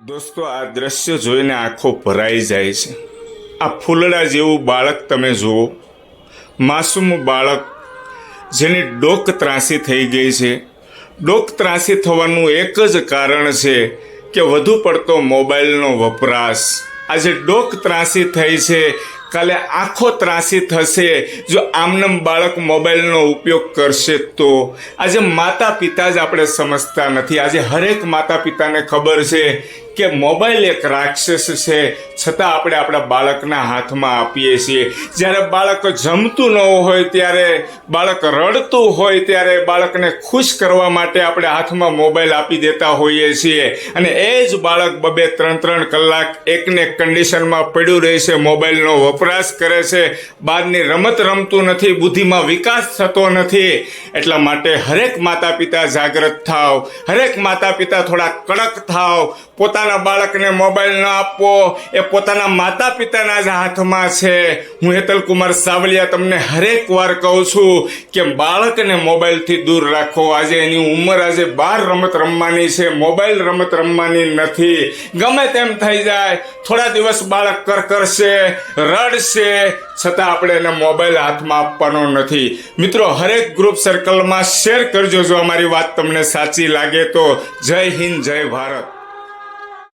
દોસ્તો, આ દ્રશ્ય જોઈને આંખો ભરાઈ જાય છે। આ ફૂલડા જેવું બાળક તમે જુઓ, માસૂમ બાળક જેની ડોક ત્રાંસી થઈ ગઈ છે। ડોક ત્રાંસી થવાનું એક જ કારણ છે કે વધુ પડતો મોબાઈલનો વપરાશ। આજે ડોક ત્રાંસી થઈ છે, કાલે આંખો ત્રાંસી થશે જો આમનામ બાળક મોબાઈલનો ઉપયોગ કરશે તો। આજે માતા પિતા જ આપણે સમજતા નથી। આજે હરેક માતા પિતાને ખબર છે કે મોબાઈલ એક રાક્ષસ છે, છતાં આપણે આપણા બાળકના હાથમાં આપીએ છીએ। જ્યારે બાળક જમતું ન હોય ત્યારે, બાળક રડતું હોય ત્યારે બાળકને ખુશ કરવા માટે આપણે હાથમાં મોબાઈલ આપી દેતા હોઈએ છીએ, અને એ જ બાળક 2-3 કલાક એકને એક કન્ડિશનમાં પડ્યું રહે છે, મોબાઈલનો વપરાશ કરે છે, બહારની રમત રમતું નથી, બુદ્ધિમાં વિકાસ થતો નથી। એટલા માટે હરેક માતા પિતા જાગૃત થાવ, હરેક માતા પિતા થોડા કડક થાવ। પોતાના બાળકને મોબાઈલ ન આપવો એ પોતાના માતા પિતાના જ હાથમાં છે। હું હેતલ કુમાર સાવલિયા તમને હરેક વાર કહું છું કે બાળકને મોબાઈલથી દૂર રાખો। આજે એની ઉંમર આજે બહાર રમત રમવાની છે, મોબાઈલ રમત રમવાની નથી। ગમે તેમ થઈ જાય, થોડા દિવસ બાળક કરશે, રડશે, છતાં આપણે એને મોબાઈલ હાથમાં આપવાનો નથી। મિત્રો, હરેક ગ્રુપ સર્કલમાં શેર કરજો જો અમારી વાત તમને સાચી લાગે તો। જય હિન્દ, જય ભારત।